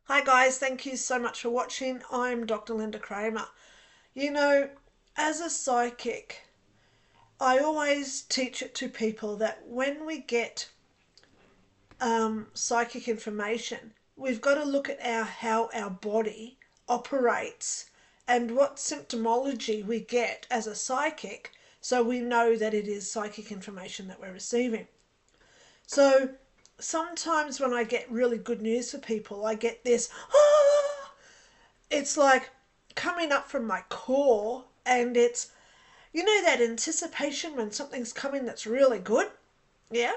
Hi guys, thank you so much for watching. I'm Dr. Lynda Cramer. You know, as a psychic, I always teach it to people that when we get psychic information, we've got to look at how our body operates and what symptomology we get as a psychic so we know that it is psychic information that we're receiving. So sometimes when I get really good news for people, I get this, it's like coming up from my core, and it's, you know, that anticipation when something's coming that's really good? Yeah?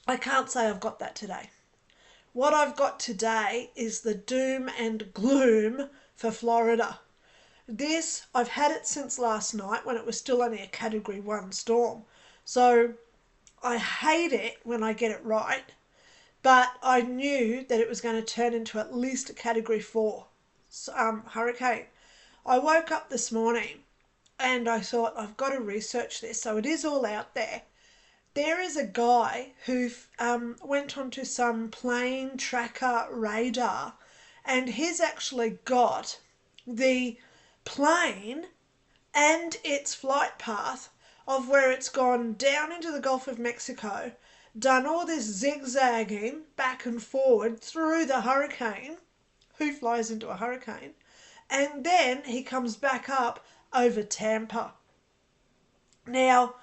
I can't say I've got that today. What I've got today is the doom and gloom for Florida. This, I've had it since last night when it was still only a Category 1 storm. So I hate it when I get it right, but I knew that it was going to turn into at least a Category 4 hurricane. I woke up this morning and I thought, I've got to research this. So it is all out there. There is a guy who went onto some plane tracker radar, and he's actually got the plane and its flight path of where it's gone down into the Gulf of Mexico, done all this zigzagging back and forward through the hurricane. Who flies into a hurricane? And then he comes back up over Tampa. Now,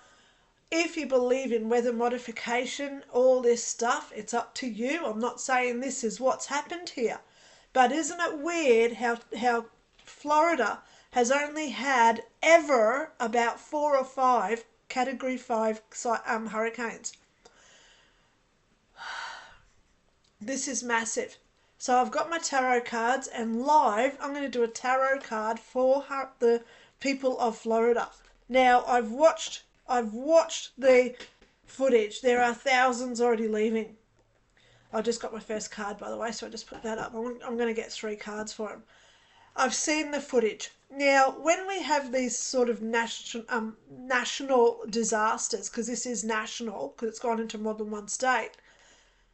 if you believe in weather modification, all this stuff, it's up to you. I'm not saying this is what's happened here. But isn't it weird how Florida has only had ever about 4 or 5 Category 5 hurricanes? This is massive. So I've got my tarot cards, and live I'm going to do a tarot card for the people of Florida. Now I've watched the footage. There are thousands already leaving. I just got my first card, by the way, so I just put that up. I'm going to get 3 cards for him. I've seen the footage. Now, when we have these sort of national disasters, because this is national, because it's gone into more than one state,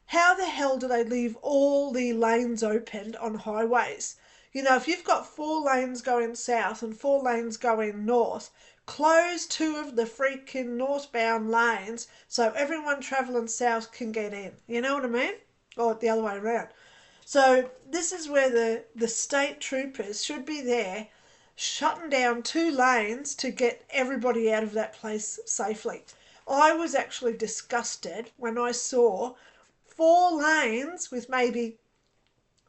how the hell do they leave all the lanes opened on highways? You know, if you've got 4 lanes going south and 4 lanes going north, close 2 of the freaking northbound lanes so everyone travelling south can get in. You know what I mean? Or the other way around. So this is where the state troopers should be there shutting down 2 lanes to get everybody out of that place safely. I was actually disgusted when I saw 4 lanes with maybe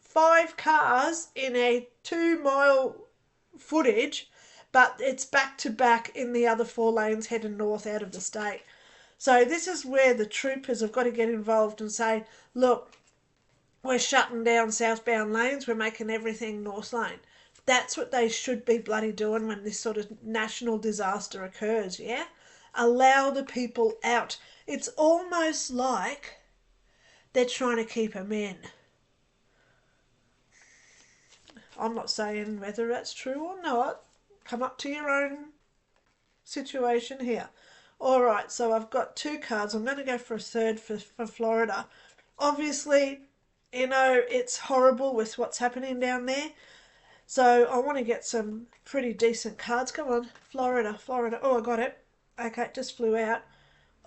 5 cars in a 2-mile footage, but it's back to back in the other 4 lanes heading north out of the state. So this is where the troopers have got to get involved and say, look, we're shutting down southbound lanes, we're making everything north lane. That's what they should be bloody doing when this sort of national disaster occurs, yeah? Allow the people out. It's almost like they're trying to keep them in. I'm not saying whether that's true or not. Come up to your own situation here. All right, so I've got 2 cards. I'm going to go for a third for Florida. Obviously, you know, it's horrible with what's happening down there. So I want to get some pretty decent cards. Come on, Florida, Florida. Oh, I got it. Okay, it just flew out.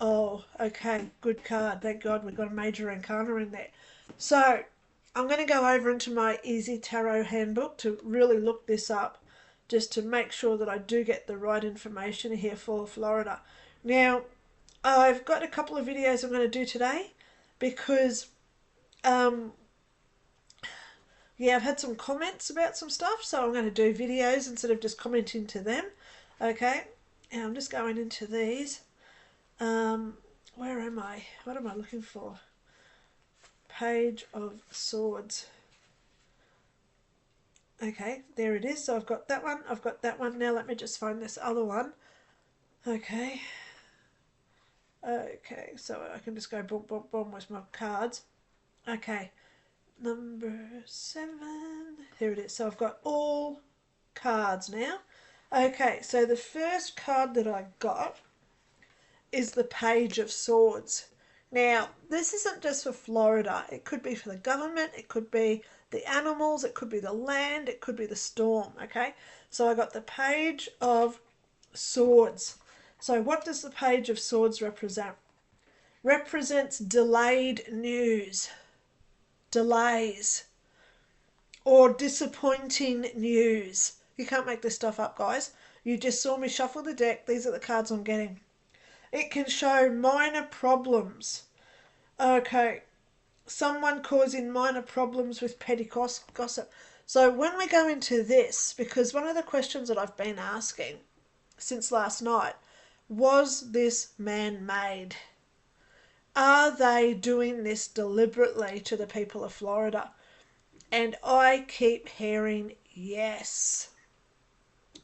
Oh, okay, good card. Thank God we got a major arcana in there. So I'm going to go over into my Easy Tarot handbook to really look this up, just to make sure that I do get the right information here for Florida. Now, I've got a couple of videos I'm going to do today because yeah, I've had some comments about some stuff, so I'm going to do videos instead of just commenting to them. Okay, and I'm just going into these. Where am I? What am I looking for? Page of Swords. Okay, there it is. So I've got that one. I've got that one. Now let me just find this other one. Okay. Okay, so I can just go boom, boom, boom with my cards. Okay. Number 7. Here it is. So I've got all cards now. Okay, so the first card that I got is the Page of Swords. Now, this isn't just for Florida. It could be for the government, it could be the animals, it could be the land, it could be the storm, okay? So I got the Page of Swords. So what does the Page of Swords represent? Represents delayed news, delays, or disappointing news. You can't make this stuff up, guys. You just saw me shuffle the deck. These are the cards I'm getting. It can show minor problems. Okay, someone causing minor problems with petty gossip. So when we go into this, because one of the questions that I've been asking since last night, was this man-made? Are they doing this deliberately to the people of Florida? And I keep hearing yes.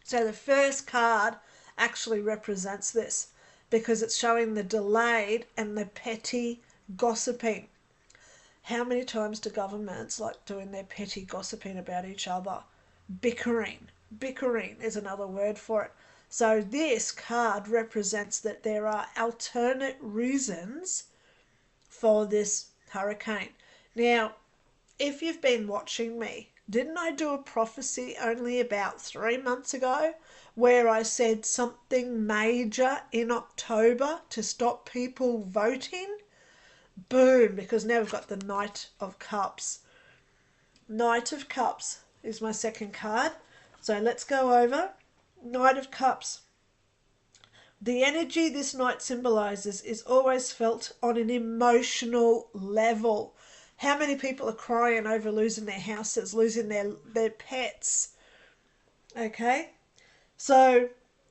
So the first card actually represents this because it's showing the delayed and the petty gossiping. How many times do governments like doing their petty gossiping about each other? Bickering. Bickering is another word for it. So this card represents that there are alternate reasons for this hurricane. Now, if you've been watching me, didn't I do a prophecy only about 3 months ago where I said something major in October to stop people voting? Boom, because now we've got the Knight of Cups. Knight of Cups is my second card. So let's go over Knight of Cups. The energy this knight symbolizes is always felt on an emotional level. How many people are crying over losing their houses, losing their pets? Okay, so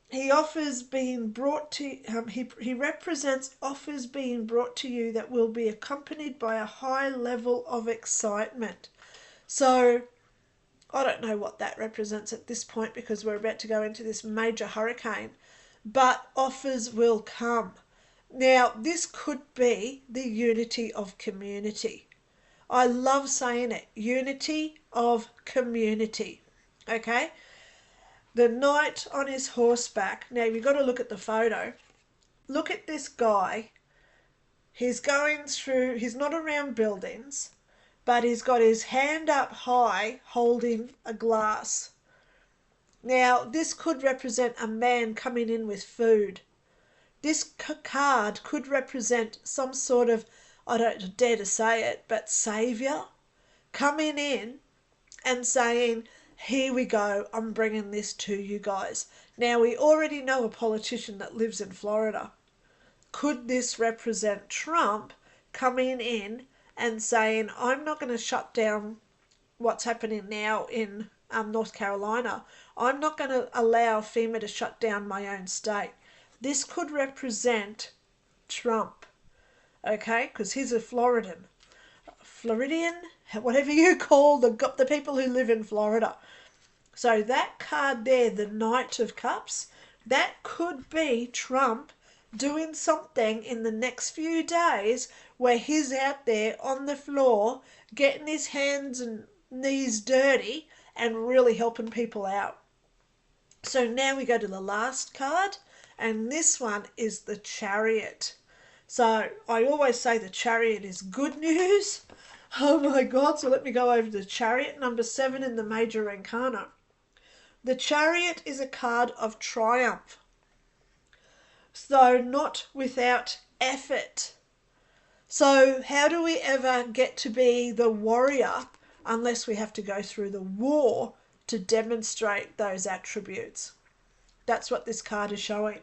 he offers being brought to he represents offers being brought to you that will be accompanied by a high level of excitement. So I don't know what that represents at this point because we're about to go into this major hurricane, but offers will come. Now, this could be the unity of community. I love saying it, unity of community, okay? The knight on his horseback. Now, you've got to look at the photo. Look at this guy. He's going through, he's not around buildings, but he's got his hand up high holding a glass. Now, this could represent a man coming in with food. This card could represent some sort of, I don't dare to say it, but saviour coming in and saying, here we go, I'm bringing this to you guys. Now, we already know a politician that lives in Florida. Could this represent Trump coming in and saying, I'm not going to shut down what's happening now in North Carolina. I'm not going to allow FEMA to shut down my own state. This could represent Trump, okay, because he's a Floridian, whatever you call the people who live in Florida. So that card there, the Knight of Cups, that could be Trump doing something in the next few days where he's out there on the floor getting his hands and knees dirty and really helping people out. So now we go to the last card, and this one is the Chariot. So I always say the Chariot is good news. Oh my God, so let me go over the Chariot, number 7 in the Major Arcana. The Chariot is a card of triumph, so not without effort. So how do we ever get to be the warrior unless we have to go through the war to demonstrate those attributes? That's what this card is showing.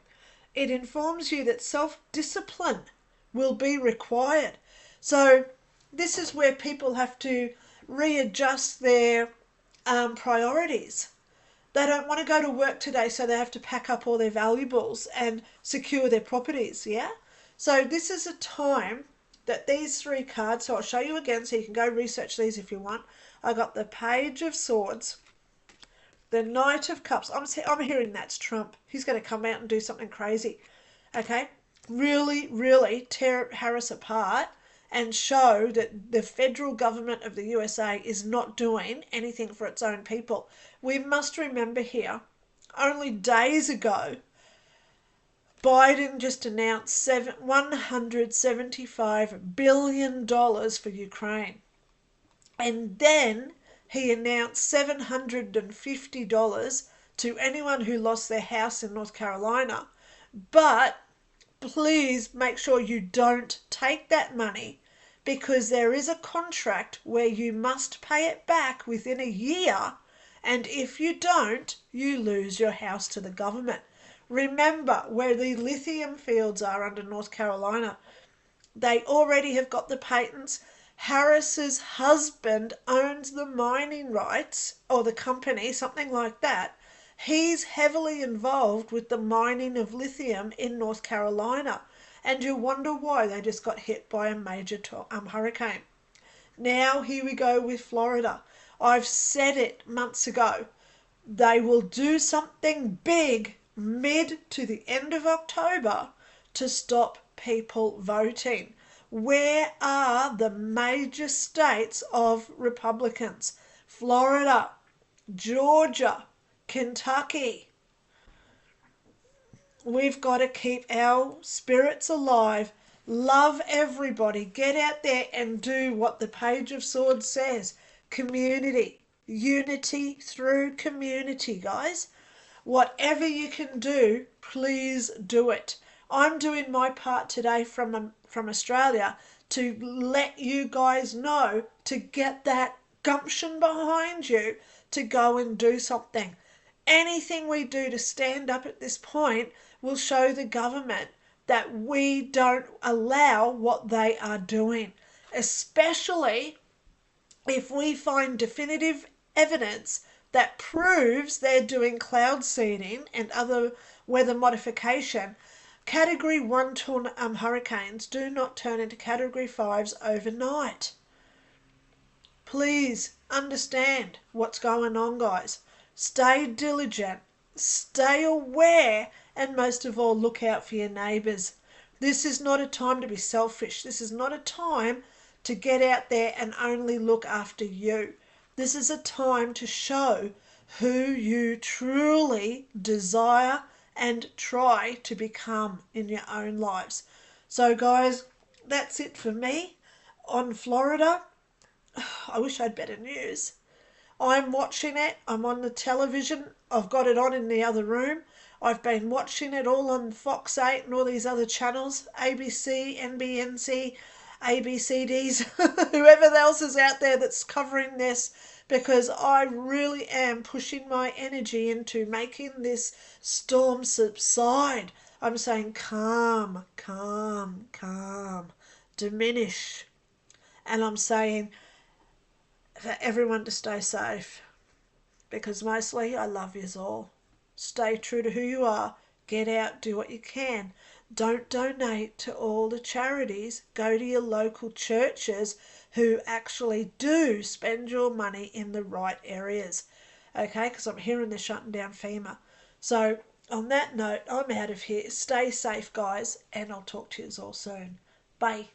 It informs you that self-discipline will be required. So this is where people have to readjust their priorities. They don't want to go to work today, so they have to pack up all their valuables and secure their properties, yeah? So this is a time that these 3 cards, so I'll show you again so you can go research these if you want. I got the Page of Swords, the Knight of Cups. I'm hearing that's Trump. He's going to come out and do something crazy, okay? Really, really tear Harris apart and show that the federal government of the USA is not doing anything for its own people. We must remember here, only days ago, Biden just announced $175 billion for Ukraine. And then he announced $750 to anyone who lost their house in North Carolina. But please make sure you don't take that money, because there is a contract where you must pay it back within a year, and if you don't, you lose your house to the government. Remember where the lithium fields are under North Carolina. They already have got the patents. Harris's husband owns the mining rights, or the company, something like that. He's heavily involved with the mining of lithium in North Carolina, and you wonder why they just got hit by a major hurricane. Now here we go with Florida. I've said it months ago. They will do something big mid to the end of October to stop people voting. Where are the major states of Republicans? Florida, Georgia, Kentucky. We've got to keep our spirits alive, love everybody, get out there and do what the Page of Swords says. Community, unity through community, guys. Whatever you can do, please do it. I'm doing my part today from Australia to let you guys know, to get that gumption behind you to go and do something. Anything we do to stand up at this point will show the government that we don't allow what they are doing, especially if we find definitive evidence that proves they're doing cloud seeding and other weather modification. Category 1 hurricanes do not turn into Category 5s overnight. Please understand what's going on, guys. Stay diligent, stay aware, and most of all, look out for your neighbours. This is not a time to be selfish. This is not a time to get out there and only look after you. This is a time to show who you truly desire and try to become in your own lives. So guys, that's it for me on Florida. I wish I had better news. I'm watching it. I'm on the television. I've got it on in the other room. I've been watching it all on Fox 8 and all these other channels, ABC, NBNC, ABCDs, whoever else is out there that's covering this, because I really am pushing my energy into making this storm subside. I'm saying calm, calm, calm, diminish. And I'm saying for everyone to stay safe, because mostly I love yous all. Stay true to who you are. Get out, do what you can. Don't donate to all the charities. Go to your local churches who actually do spend your money in the right areas. Okay, because I'm hearing they're shutting down FEMA. So on that note, I'm out of here. Stay safe, guys, and I'll talk to you all soon. Bye.